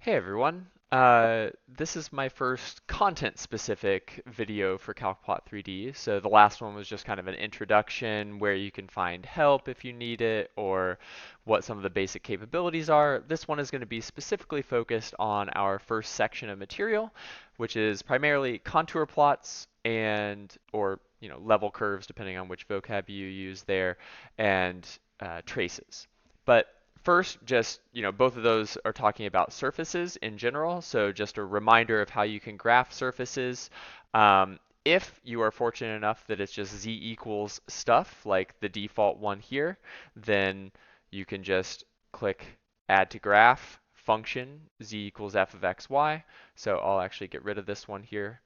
Hey everyone. This is my first content-specific video for CalcPlot3D. So the last one was just kind of an introduction where you can find help if you need it or what some of the basic capabilities are. This one is going to be specifically focused on our first section of material, which is primarily contour plots and or level curves depending on which vocab you use there, and traces. But first, just, both of those are talking about surfaces in general. So just a reminder of how you can graph surfaces. If you are fortunate enough that it's just z equals stuff, like the default one here, then you can just click add to graph function z equals f of x, y. So I'll actually get rid of this one here.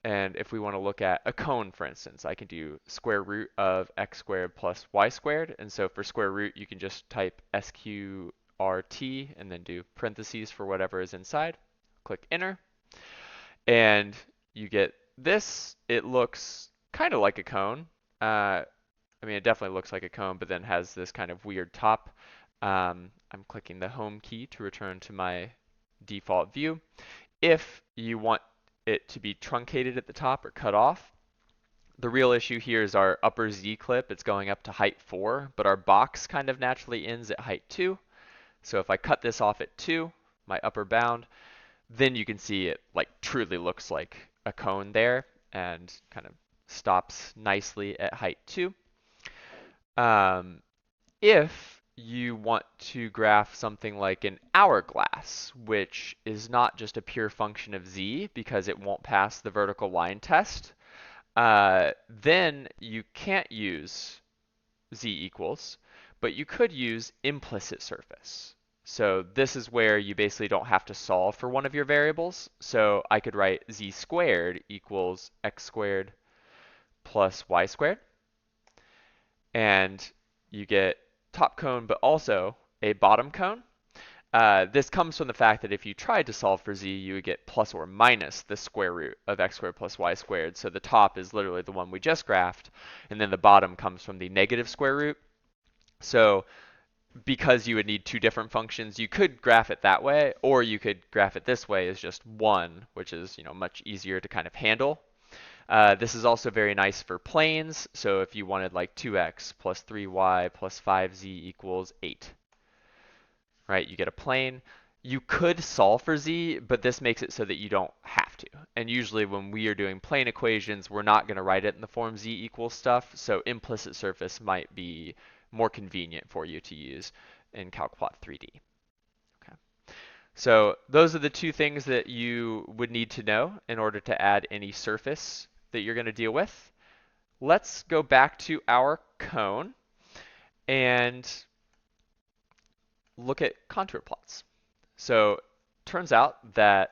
And if we want to look at a cone, for instance, I can do square root of x squared plus y squared. And so for square root, you can just type sqrt and then do parentheses for whatever is inside. Click enter. And you get this. It looks kind of like a cone. It definitely looks like a cone, but then has this kind of weird top. I'm clicking the home key to return to my default view. If you want it to be truncated at the top or cut off, the real issue here is our upper Z clip. It's going up to height 4, but our box kind of naturally ends at height 2. So if I cut this off at 2, my upper bound, then you can see it like truly looks like a cone there and kind of stops nicely at height 2. If you want to graph something like an hourglass, which is not just a pure function of z because it won't pass the vertical line test, then you can't use z equals, but you could use implicit surface. So this is where you basically don't have to solve for one of your variables. So I could write z squared equals x squared plus y squared. And you get top cone, but also a bottom cone. This comes from the fact that if you tried to solve for z, you would get plus or minus the square root of x squared plus y squared. So the top is literally the one we just graphed, and then the bottom comes from the negative square root. So because you would need two different functions, you could graph it that way, or you could graph it this way as just one, which is much easier to kind of handle. This is also very nice for planes. So if you wanted like 2x plus 3y plus 5z equals 8, right? You get a plane. You could solve for z, but this makes it so that you don't have to. And usually when we are doing plane equations, we're not going to write it in the form z equals stuff. So implicit surface might be more convenient for you to use in CalcPlot3D. Okay. So those are the two things that you would need to know in order to add any surface that you're going to deal with. Let's go back to our cone and look at contour plots. So turns out that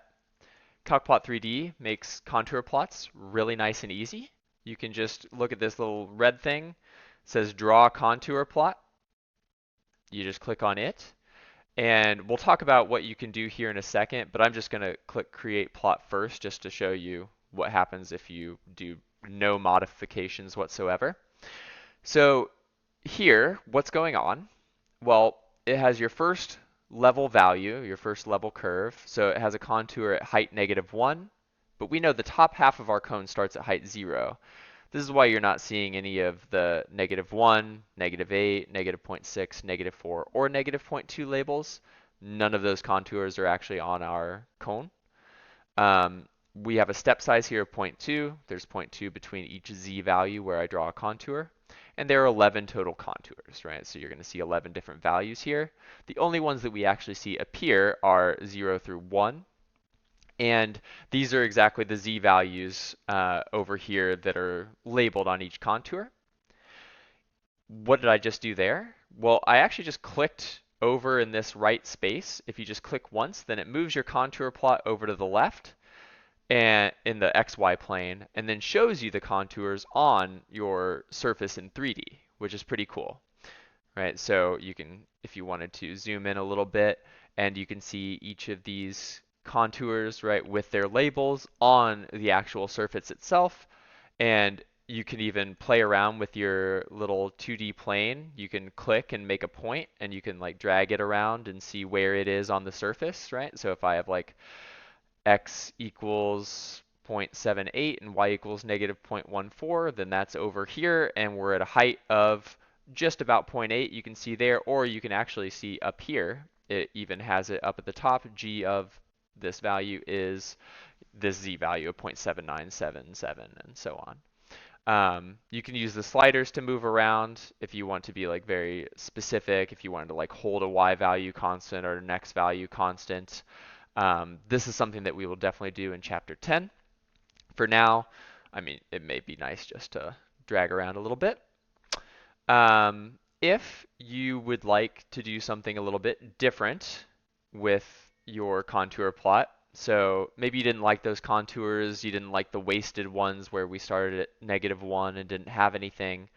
CalcPlot3D makes contour plots really nice and easy. You can just look at this little red thing. It says draw contour plot. You just click on it. And we'll talk about what you can do here in a second, but I'm just going to click create plot first just to show you what happens if you do no modifications whatsoever. So here, what's going on? Well, it has your first level value, your first level curve. So it has a contour at height -1, but we know the top half of our cone starts at height 0. This is why you're not seeing any of the -1, -8, -0.6, -4, or -0.2 labels. None of those contours are actually on our cone. We have a step size here of 0.2. There's 0.2 between each z value where I draw a contour. And there are 11 total contours, right? So you're going to see 11 different values here. The only ones that we actually see appear are 0 through 1. And these are exactly the z values over here that are labeled on each contour. What did I just do there? Well, I actually just clicked over in this right space. If you just click once, then it moves your contour plot over to the left and in the XY plane, and then shows you the contours on your surface in 3D, which is pretty cool, right? So you can, if you wanted to zoom in a little bit, and you can see each of these contours, right, with their labels on the actual surface itself. And you can even play around with your little 2D plane. You can click and make a point, and you can like drag it around and see where it is on the surface, right? So if I have like x equals 0.78 and y equals negative 0.14, then that's over here, and we're at a height of just about 0.8, you can see there, or you can actually see up here, it even has it up at the top, g of this value is this z value of 0.7977, and so on. You can use the sliders to move around if you want to be like very specific, if you wanted to like hold a y value constant or an x value constant. This is something that we will definitely do in chapter 10. For now, I mean, it may be nice just to drag around a little bit. If you would like to do something a little bit different with your contour plot, so maybe you didn't like those contours, you didn't like the wasted ones where we started at -1 and didn't have anything,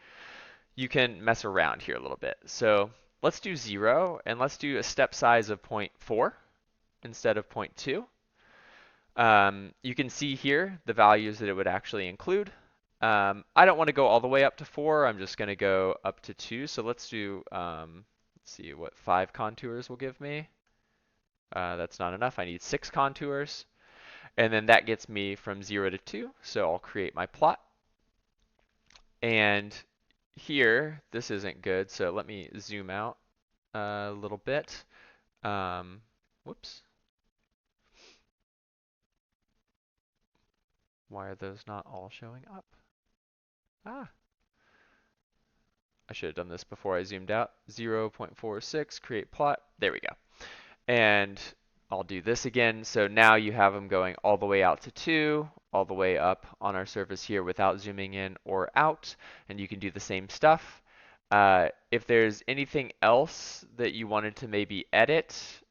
you can mess around here a little bit. So let's do 0, and let's do a step size of 0.4 instead of 0.2. You can see here the values that it would actually include. I don't want to go all the way up to 4. I'm just going to go up to 2. So let's do, let's see what 5 contours will give me. That's not enough. I need 6 contours. And then that gets me from 0 to 2. So I'll create my plot. And here, this isn't good. So let me zoom out a little bit. Whoops. Why are those not all showing up? Ah, I should have done this before I zoomed out. 0.46, create plot. There we go. And I'll do this again. So now you have them going all the way out to 2, all the way up on our surface here without zooming in or out. And you can do the same stuff. If there's anything else that you wanted to maybe edit,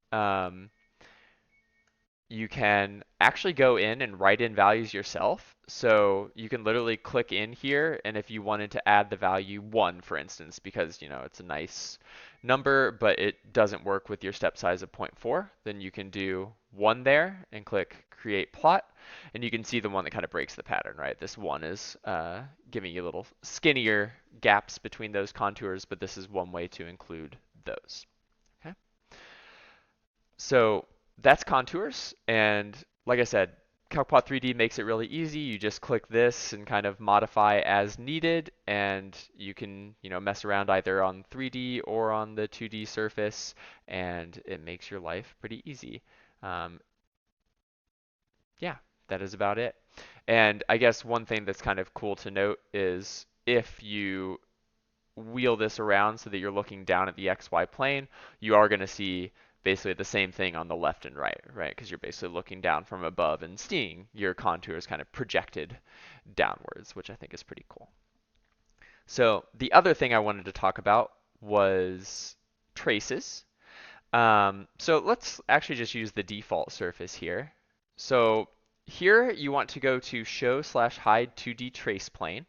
you can actually go in and write in values yourself. So you can literally click in here, and if you wanted to add the value 1, for instance, because it's a nice number, but it doesn't work with your step size of 0.4, then you can do 1 there and click create plot, and you can see the one that kind of breaks the pattern, right? This 1 is giving you little skinnier gaps between those contours, but this is one way to include those. Okay. So that's contours, and like I said, CalcPlot3D makes it really easy. You just click this and kind of modify as needed, and you can mess around either on 3D or on the 2D surface, and it makes your life pretty easy. Yeah, that is about it. And I guess one thing that's kind of cool to note is if you wheel this around so that you're looking down at the XY plane, you are going to see basically the same thing on the left and right, right? Because you're basically looking down from above and seeing your contours kind of projected downwards, which I think is pretty cool. So the other thing I wanted to talk about was traces. So let's actually just use the default surface here. So here you want to go to show/hide 2D trace plane.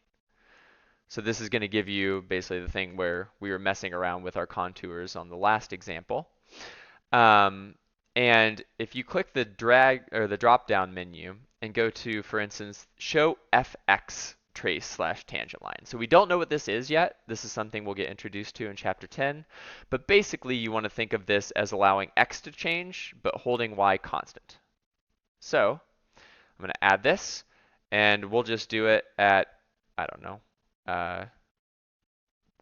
So this is going to give you basically the thing where we were messing around with our contours on the last example. And if you click the drag or the drop down menu and go to, for instance, show FX trace/tangent line. So we don't know what this is yet. This is something we'll get introduced to in chapter 10. But basically you want to think of this as allowing X to change, but holding Y constant. So I'm going to add this, and we'll just do it at, I don't know,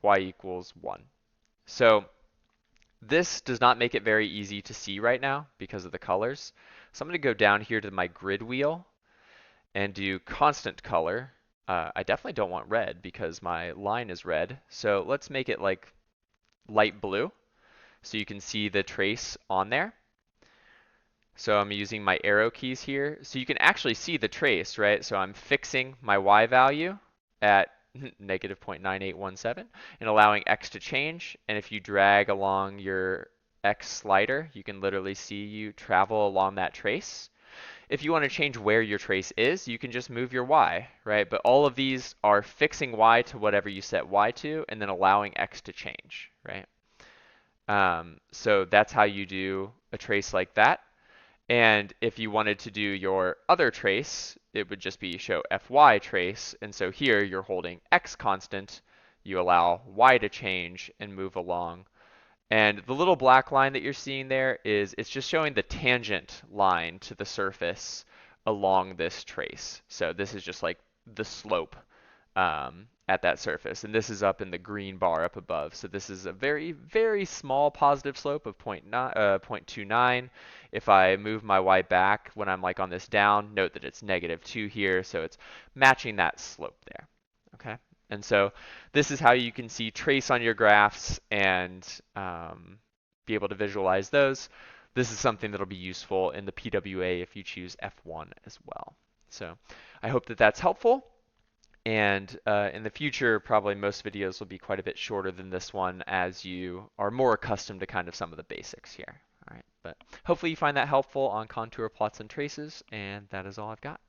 Y equals 1. So this does not make it very easy to see right now because of the colors. So I'm going to go down here to my grid wheel and do constant color. I definitely don't want red because my line is red. So let's make it like light blue so you can see the trace on there. So I'm using my arrow keys here. So you can actually see the trace, right? So I'm fixing my Y value at negative 0.9817 and allowing X to change. And if you drag along your X slider, you can literally see you travel along that trace. If you want to change where your trace is, you can just move your Y, right? But all of these are fixing Y to whatever you set Y to and then allowing X to change, right? So that's how you do a trace like that. And if you wanted to do your other trace, it would just be show fy trace. And so here you're holding x constant. You allow y to change and move along. And the little black line that you're seeing there it's just showing the tangent line to the surface along this trace. So this is just like the slope at that surface. And this is up in the green bar up above. So this is a very, very small positive slope of 0.29. If I move my y back when I'm like on this down, note that it's -2 here. So it's matching that slope there. Okay. And so this is how you can see trace on your graphs and be able to visualize those. This is something that'll be useful in the PWA if you choose F1 as well. So I hope that that's helpful. And in the future, probably most videos will be quite a bit shorter than this one as you are more accustomed to kind of some of the basics here. All right, but hopefully you find that helpful on contour plots and traces, and that is all I've got.